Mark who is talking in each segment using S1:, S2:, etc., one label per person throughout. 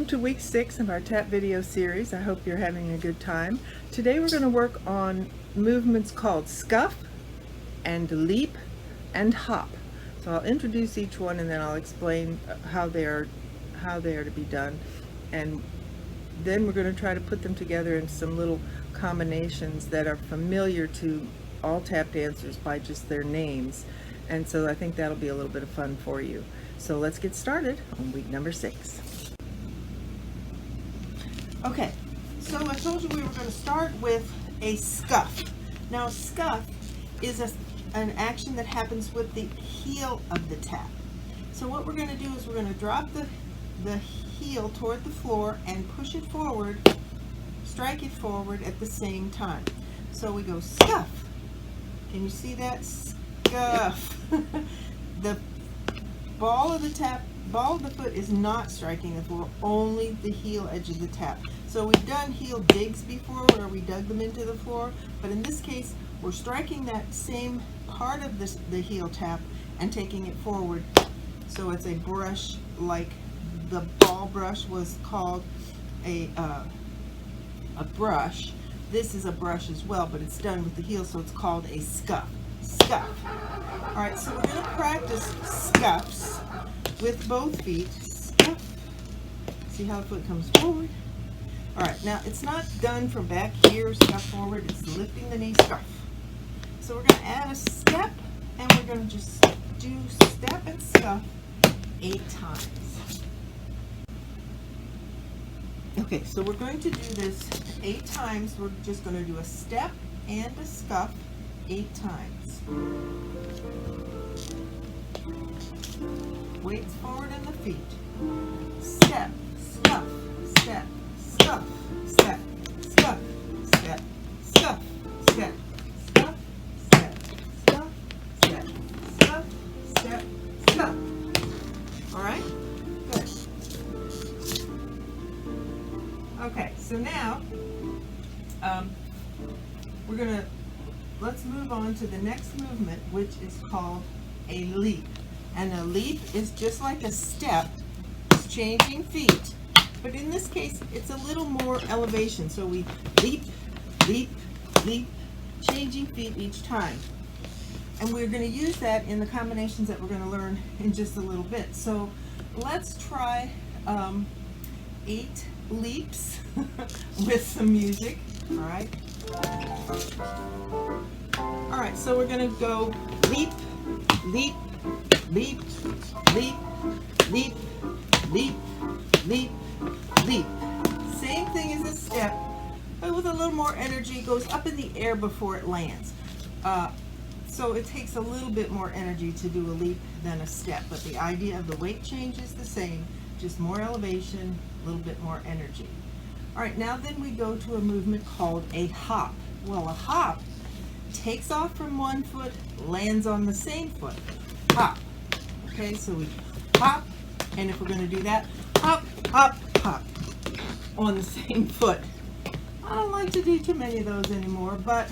S1: Welcome to week 6 of our tap video series. I hope you're having a good time. Today we're going to work on movements called scuff and leap and hop. So I'll introduce each one and then I'll explain how they are to be done, and then we're going to try to put them together in some little combinations that are familiar to all tap dancers by just their names, and so I think that'll be a little bit of fun for you. So let's get started on week number 6. Okay, so I told you we were going to start with a scuff. Now a scuff is an action that happens with the heel of the tap. So what we're going to do is we're going to drop the heel toward the floor and push it forward, strike it forward at the same time. So we go scuff. Can you see that? Scuff. The ball of the foot is not striking the floor, only the heel edge of the tap. So we've done heel digs before where we dug them into the floor, but in this case we're striking that same part of the heel tap and taking it forward. So it's a brush, like the ball brush was called a brush. This is a brush as well, but it's done with the heel, so it's called a scuff. Scuff. Alright, so we're going to practice scuffs with both feet. Scuff. See how the foot comes forward? Alright, now it's not done from back here, scuff forward, it's lifting the knee, scuff. So we're going to add a step, and we're going to just do step and scuff 8 times. Okay, so we're going to do this 8 times. We're just going to do a step and a scuff 8 times. Weights forward in the feet. Step, scuff, step, scuff, step, scuff, step, scuff, step, scuff, step, scuff, step, scuff, step, scuff. All right? Good. Okay, so now let's move on to the next movement, which is called a leap. And a leap is just like a step, it's changing feet, but in this case it's a little more elevation. So we leap, leap, leap, changing feet each time. And we're going to use that in the combinations that we're going to learn in just a little bit. So let's try 8 leaps with some music. Alright, so we're going to go leap, leap, leap, leap, leap, leap, leap, leap. Same thing as a step, but with a little more energy. It goes up in the air before it lands. So it takes a little bit more energy to do a leap than a step, but the idea of the weight change is the same, just more elevation, a little bit more energy. Alright, now then we go to a movement called a hop. Well, a hop takes off from one foot, lands on the same foot. Hop. Okay, so we hop, and if we're going to do that, hop, hop, hop on the same foot. I don't like to do too many of those anymore, but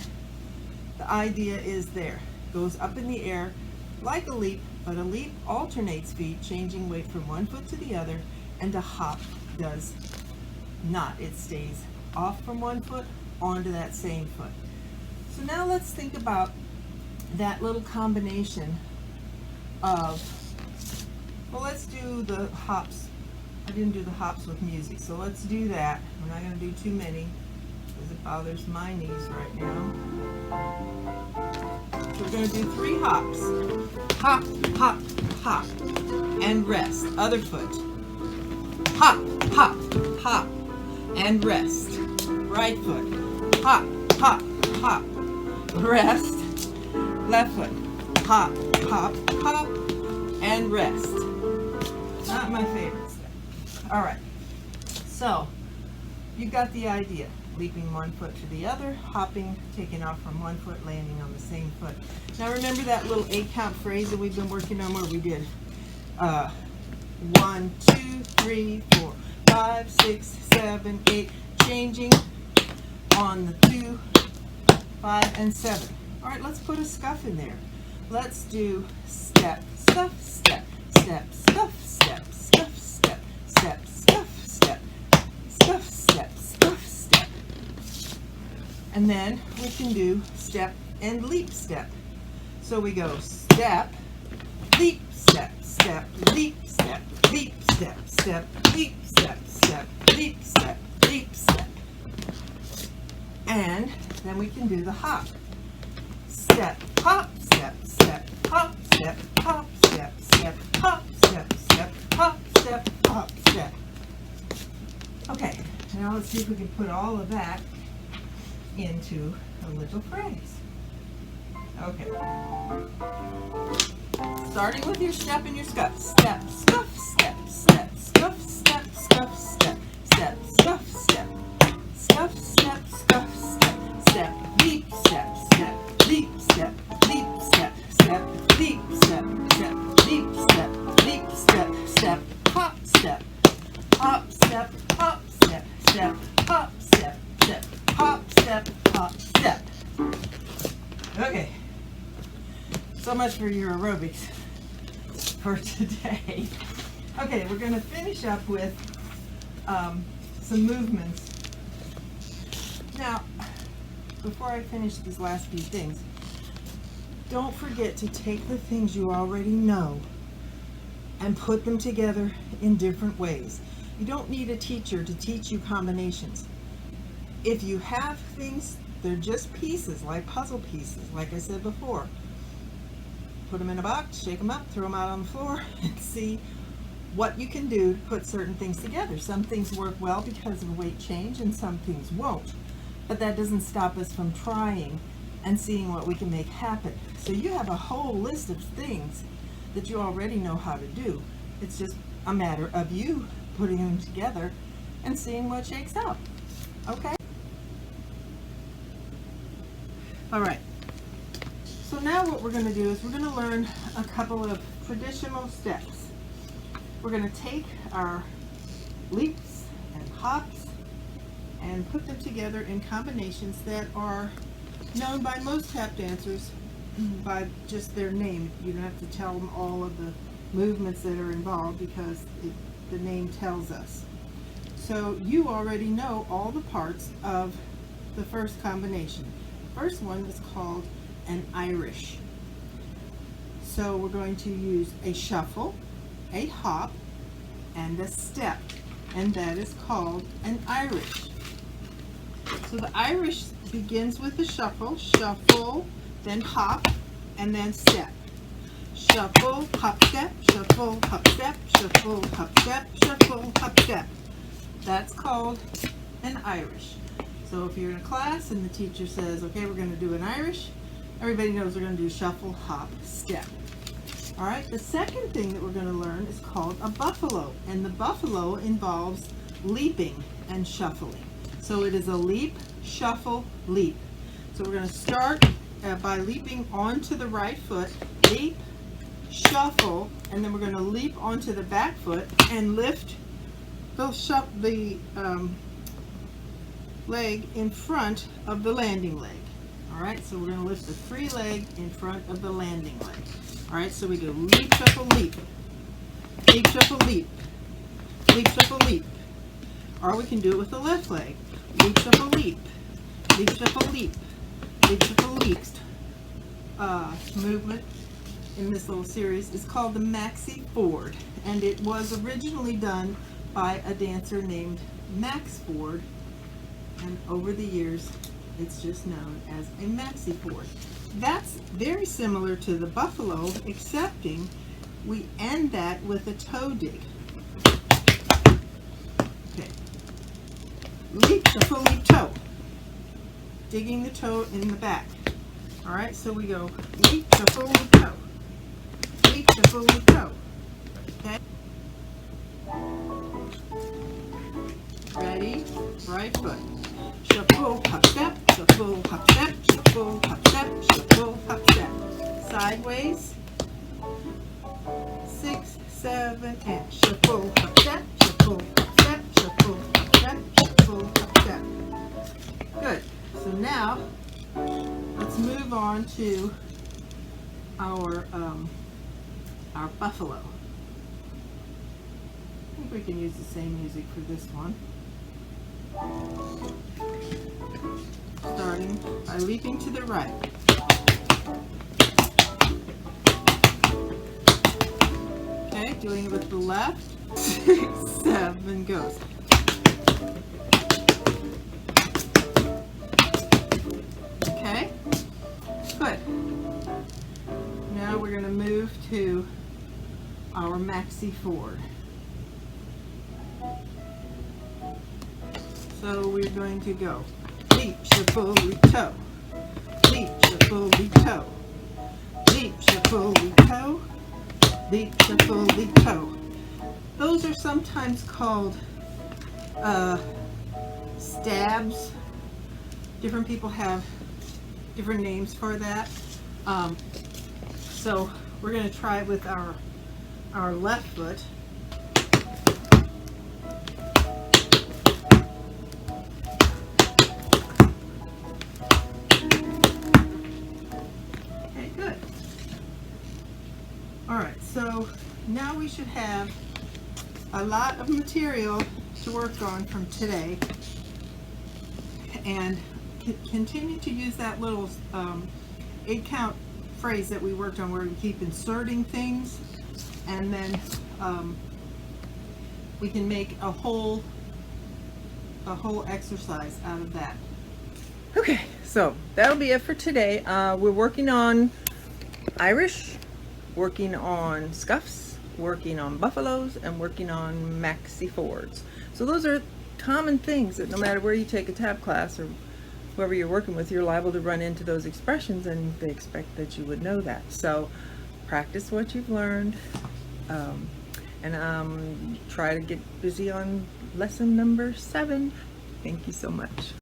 S1: the idea is there. Goes up in the air like a leap, but a leap alternates feet, changing weight from one foot to the other, and a hop does not. It stays off from one foot onto that same foot. So now let's think about that little combination of, well, let's do the hops. I didn't do the hops with music, so let's do that. We're not going to do too many because it bothers my knees right now. So we're going to do 3 hops. Hop, hop, hop, and rest. Other foot. Hop, hop, hop, and rest. Right foot. Hop, hop, hop, rest. Left foot. Hop, hop, hop, and rest. Not my favorite step. All right, so you got the idea. Leaping one foot to the other, hopping, taking off from one foot, landing on the same foot. Now remember that little 8-count phrase that we've been working on where we did 1, 2, 3, 4, 5, 6, 7, 8, changing on the 2, 5, and 7. All right, let's put a scuff in there. Let's do step, scuff, step, step, scuff, step, scuff, step, step, scuff, step, And then we can do step and leap step. So we go step, leap step, step, leap step, leap step, step, leap step, step, leap step, leap step. And then we can do the hop. Step, hop, step, step, hop, step, hop, step, step, hop, step, step, hop, step, hop, step. Okay, now let's see if we can put all of that into a little phrase. Okay. Starting with your step and your scuff. Step, scuff, step, step, scuff, step, scuff, step, step, scuff, step, scuff, step, scuff, step, step, leap, step, step, leap, step, leap, step, step, leap, step, step, leap, step, leap, step, step, hop, step, hop, step, hop, step, step, hop, step, step, hop, step, hop, step. Okay. So much for your aerobics for today. Okay, we're going to finish up with some movements. Now, before I finish these last few things, don't forget to take the things you already know and put them together in different ways. You don't need a teacher to teach you combinations. If you have things, they're just pieces, like puzzle pieces, like I said before. Put them in a box, shake them up, throw them out on the floor, and see what you can do to put certain things together. Some things work well because of weight change, and some things won't. But that doesn't stop us from trying and seeing what we can make happen. So you have a whole list of things that you already know how to do. It's just a matter of you putting them together and seeing what shakes out. Okay? All right. So now what we're going to do is we're going to learn a couple of traditional steps. We're going to take our leaps and hops and put them together in combinations that are known by most tap dancers by just their name. You don't have to tell them all of the movements that are involved because the name tells us. So you already know all the parts of the first combination. The first one is called an Irish. So we're going to use a shuffle, a hop, and a step, and that is called an Irish. So the Irish begins with the shuffle, shuffle, then hop, and then step. Shuffle, hop, step, shuffle, hop, step, shuffle, hop, step, shuffle, hop, step. That's called an Irish. So if you're in a class and the teacher says, okay, we're going to do an Irish, everybody knows we're going to do shuffle, hop, step. All right, the second thing that we're going to learn is called a buffalo, and the buffalo involves leaping and shuffling. So it is a leap, shuffle, leap. So we're going to start by leaping onto the right foot, leap, shuffle, and then we're going to leap onto the back foot and lift the leg in front of the landing leg. All right, so we're going to lift the free leg in front of the landing leg. All right, so we go leap, shuffle, leap, leap, shuffle, leap, leap, shuffle, leap. Or we can do it with the left leg. Leap, shuffle, leap, leap, shuffle, leap, leap, shuffle, leap. Movement in this little series is called the Maxi Ford, and it was originally done by a dancer named Max Ford, and over the years it's just known as a Maxi Ford. That's very similar to the buffalo, excepting we end that with a toe dig. Okay. Leap, shuffle, leap, toe. Digging the toe in the back. All right, so we go leap, shuffle, leap, toe. Leap, shuffle, leap, toe. Okay. Ready? Right foot. Shuffle, hop, step, shuffle, hop, step, shuffle, hop, step, shuffle, hop, step. Sideways. 6, 7, and shuffle, hop, step, shuffle, hop, step, shuffle, hop, step, shuffle, hop, step. Good. So now, let's move on to our buffalo. I think we can use the same music for this one. starting by leaping to the right. Okay, doing it with the left. 6, 7 goes. Okay, good. Now we're going to move to our maxi forward. So we're going to go leap, shuffle, toe, leap, shuffle, toe, leap, shuffle, toe, leap, shuffle, toe. Those are sometimes called stabs. Different people have different names for that. So we're going to try it with our left foot. Okay, good. All right, so now we should have a lot of material to work on from today, and continue to use that little 8-count phrase that we worked on, where we keep inserting things, and then we can make a whole exercise out of that. Okay, so that'll be it for today. We're working on Irish, working on scuffs, working on buffaloes, and working on maxi forwards. So those are common things that no matter where you take a tab class or whoever you're working with, you're liable to run into those expressions, and they expect that you would know that. So practice what you've learned, and try to get busy on lesson number 7. Thank you so much.